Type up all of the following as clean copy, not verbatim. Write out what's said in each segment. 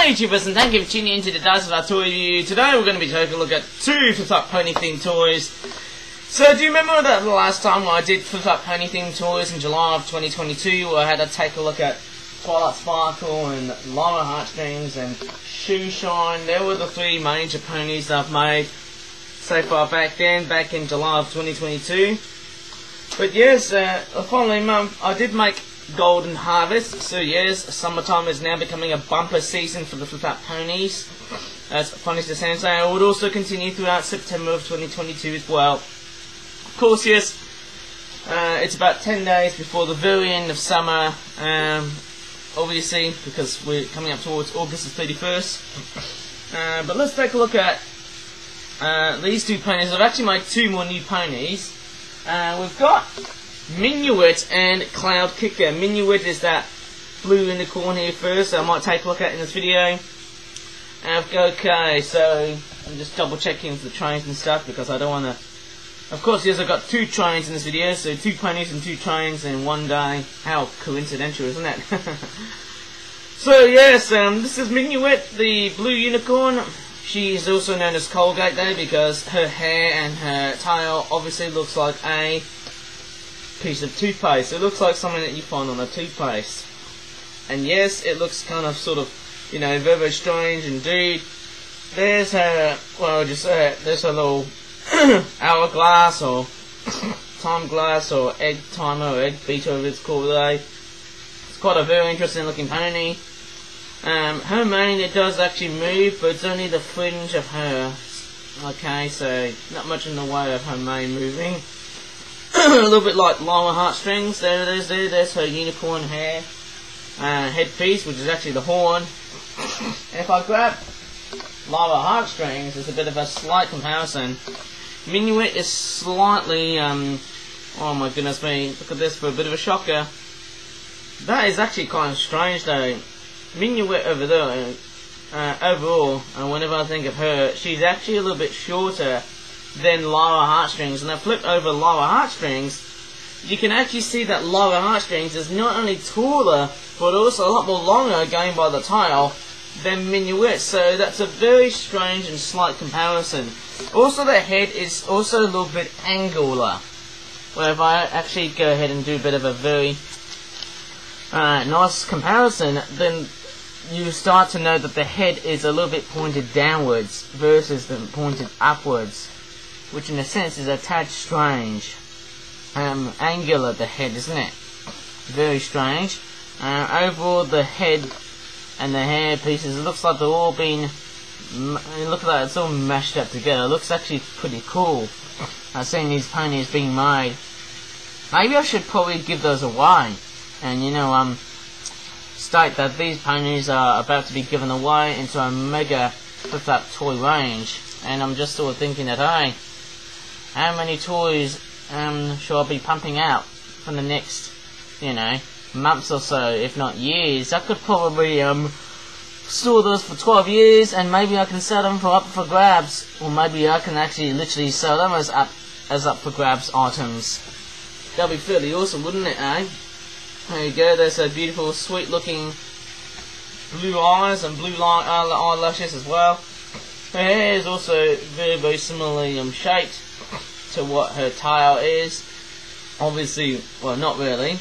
Hey YouTubers, and thank you for tuning in to the Dice of our toy review. Today we're going to be taking a look at two Flip Flap Pony themed toys. So do you remember that the last time I did Flip Flap Pony themed toys in July of 2022 where I had to take a look at Twilight Sparkle and Llama Heartstrings and Shoe Shine? There were the three major ponies that I've made so far back in July of 2022. But yes, the following month I did make Golden Harvest, so yes, summertime is now becoming a bumper season for the Flip Flap Ponies, as funny as it sounds. It would also continue throughout September of 2022 as well. Of course, yes, it's about 10 days before the very end of summer, obviously, because we're coming up towards August the 31st. But let's take a look at these two ponies. I've actually made two more new ponies. We've got Minuette and Cloud Kicker. Minuette is that blue unicorn here first, so I might take a look at in this video. Okay, so I'm just double checking for the trains and stuff because I don't want to. Of course, yes, I've got two trains in this video, so two ponies and two trains in one day. How coincidental, isn't it? So yes, this is Minuette, the blue unicorn. She is also known as Colgate though, because her hair and her tail obviously looks like a piece of toothpaste. It looks like something that you find on a toothpaste. And yes, it looks kind of sort of, you know, very strange indeed. There's her, well, just there's her little hourglass or time glass or egg timer or egg beater, whatever it's called today. It's quite a very interesting looking pony. Her mane, it does actually move, but it's only the fringe of her. Okay, so not much in the way of her mane moving. A little bit like Llama Heartstrings. There it is. There's her unicorn hair headpiece, which is actually the horn. And if I grab Llama Heartstrings, there's a bit of a slight comparison. Minuette is slightly, oh my goodness me, look at this for a bit of a shocker. That is actually kind of strange though. Minuette over there, overall, and whenever I think of her, she's actually a little bit shorter than Llama Heartstrings. And I flip over Llama Heartstrings, you can actually see that Llama Heartstrings is not only taller, but also a lot more longer going by the tail than Minuette. So that's a very strange and slight comparison. Also the head is also a little bit angular. Where if I actually go ahead and do a bit of a very nice comparison, then you start to know that the head is a little bit pointed downwards versus the pointed upwards, which in a sense is a tad strange. Angular, the head, isn't it? Very strange. Overall, the head and the hair pieces, it looks like they're all been, look at that, it's all mashed up together. It looks actually pretty cool. I've seen these ponies being made. Maybe I should probably give those away, and you know, state that these ponies are about to be given away into a mega Flip Flap toy range. And I'm just sort of thinking that, hey, how many toys should I be pumping out for the next, you know, months or so, if not years? I could probably store those for 12 years, and maybe I can sell them for up for grabs, or maybe I can actually literally sell them as up for grabs items. That'd be fairly awesome, wouldn't it, eh? There you go. There's a beautiful, sweet looking blue eyes and blue eyelashes as well. Her hair is also very, very similarly shaped to what her tail is. Obviously, well, not really,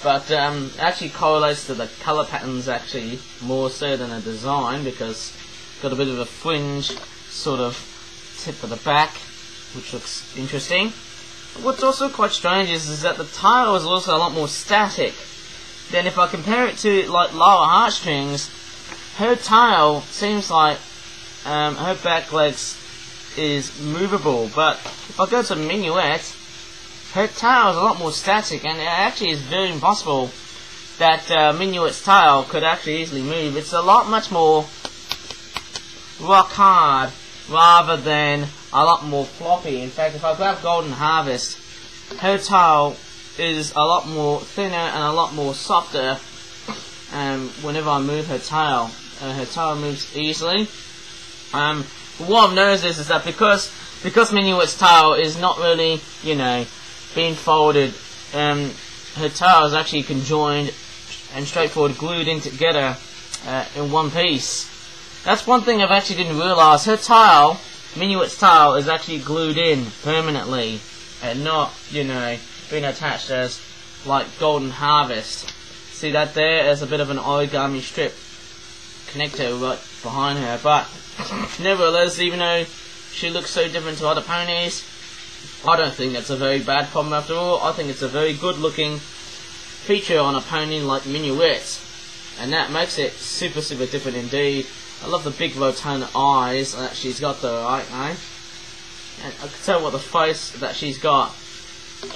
but actually correlates to the colour patterns actually more so than a design, because it's got a bit of a fringe sort of tip at the back, which looks interesting. What's also quite strange is that the tail is also a lot more static. Then if I compare it to like Llama Heartstrings, her tail seems like her back legs is movable, but if I go to Minuette, her tail is a lot more static, and it actually is very impossible that Minuette's tail could actually easily move. It's a lot much more rock hard rather than a lot more floppy. In fact, if I grab Golden Harvest, her tail is a lot more thinner and a lot more softer. Whenever I move her tail moves easily. But what I've noticed is that because Minuette's tail is not really, you know, being folded, her tail is actually conjoined and straightforward glued in together in one piece. That's one thing I've actually didn't realise. Her tail, Minuette's tail, is actually glued in permanently and not, you know, being attached as like Golden Harvest. See that there? There's a bit of an origami strip connector right behind her. But nevertheless, even though she looks so different to other ponies, I don't think that's a very bad problem after all. I think it's a very good looking feature on a pony like Minuette, and that makes it super different indeed. I love the big rotund eyes that she's got though, right? And I can tell what the face that she's got.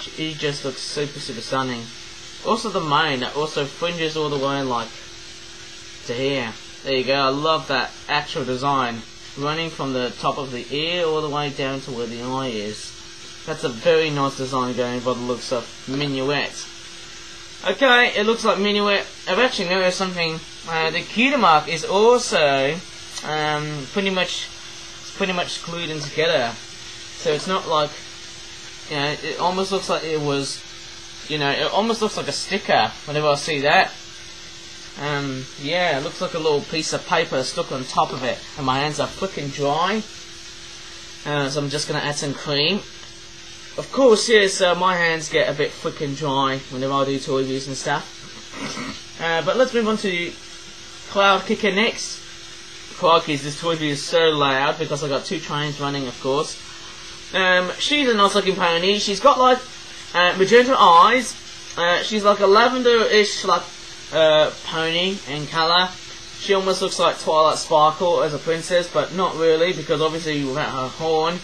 She just looks super stunning. Also the mane that also fringes all the way like to here. There you go. I love that actual design, running from the top of the ear all the way down to where the eye is. That's a very nice design going by the looks of Minuette. Okay, it looks like Minuette. I've actually noticed something. The cutie mark is also pretty much glued in together. So it's not like, you know, it almost looks like it was, you know, it almost looks like a sticker whenever I see that. Yeah, it looks like a little piece of paper stuck on top of it, and my hands are freaking dry. So I'm just gonna add some cream. Of course, yes, my hands get a bit freaking dry whenever I do toy reviews and stuff. But let's move on to Cloud Kicker next. Crikey, this toy review is so loud because I've got two trains running, of course. She's a nice looking pony. She's got like magenta eyes. She's like a lavender-ish like pony in colour. She almost looks like Twilight Sparkle as a princess, but not really, because obviously without her horn.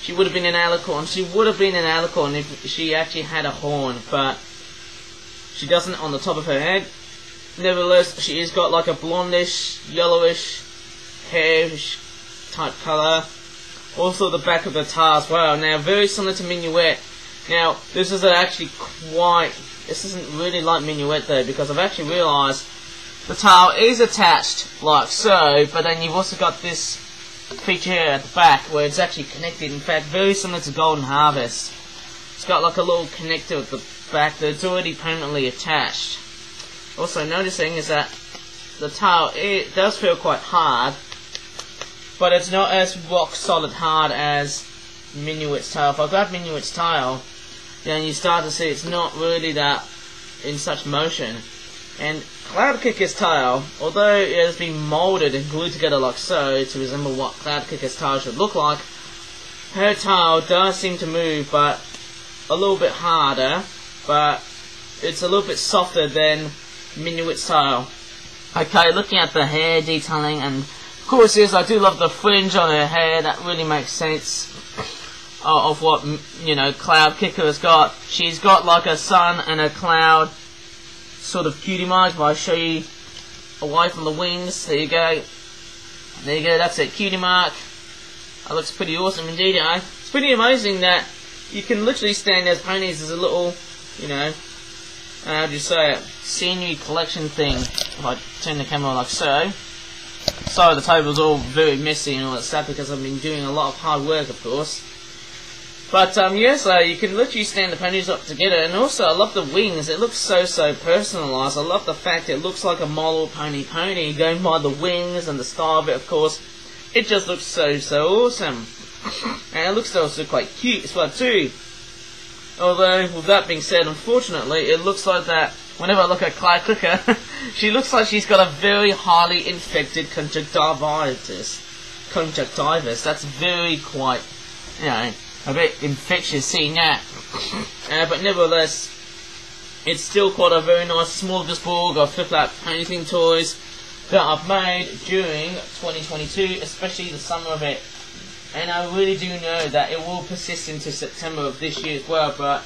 She would have been an alicorn. She would have been an alicorn if she actually had a horn, but she doesn't on the top of her head. Nevertheless, she has got like a blondish, yellowish, hairish type colour. Also the back of the tail as well. Now, very similar to Minuette. Now, this is actually this isn't really like Minuette though, because I've actually realised the tail is attached like so, but then you've also got this feature here at the back where it's actually connected. In fact, very similar to Golden Harvest. It's got like a little connector at the back that's already permanently attached. Also noticing is that the tail, it does feel quite hard, but it's not as rock solid hard as Minuette's tail. If I grab Minuette's tail, then you start to see it's not really that in such motion. And Cloud Kicker's tail, although it has been moulded and glued together like so to resemble what Cloud Kicker's tail should look like, her tail does seem to move, but a little bit harder, but it's a little bit softer than Minuette's tail. Okay, looking at the hair detailing, and of course yes, I do love the fringe on her hair. That really makes sense of what, you know, Cloud Kicker has got. She's got like a sun and a cloud sort of cutie mark. If I show you away from the wings, there you go. There you go, that's it, cutie mark. That looks pretty awesome indeed, eh? It's pretty amazing that you can literally stand as ponies as a little, you know, how do you say it, scenery collection thing. If I turn the camera like so. Sorry, the table's all very messy and all that stuff because I've been doing a lot of hard work, of course. But yes, you can literally stand the ponies up together, and also I love the wings. It looks so personalised. I love the fact it looks like a model pony going by the wings and the style of it, of course. It just looks so awesome. And it looks also quite cute as well too. Although, with that being said, unfortunately, it looks like that whenever I look at Cloud Kicker, she looks like she's got a very highly infected conjunctivitis. That's very quite, you know, a bit infectious seeing that. But nevertheless, it's still quite a very nice smorgasbord of Flip Flap pony toys that I've made during 2022, especially the summer of it. And I really do know that it will persist into September of this year as well, but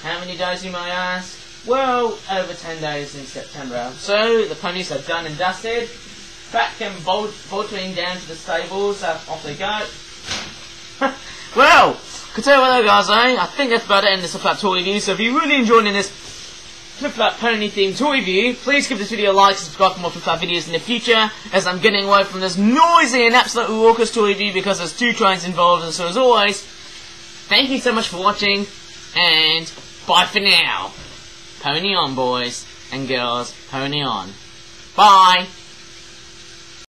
how many days, you may ask? Well, over 10 days in September. So, the ponies are done and dusted. Back and bolting down to the stables, off they go. Well, can tell you what though guys, I think that's about it in this Flip Flap toy review. So if you're really enjoying this Flip Flap pony themed toy review, please give this video a like and subscribe for more Flip Flap videos in the future, as I'm getting away from this noisy and absolutely raucous toy review because there's two trains involved. And so as always, thank you so much for watching, and bye for now. Pony on, boys and girls, pony on. Bye.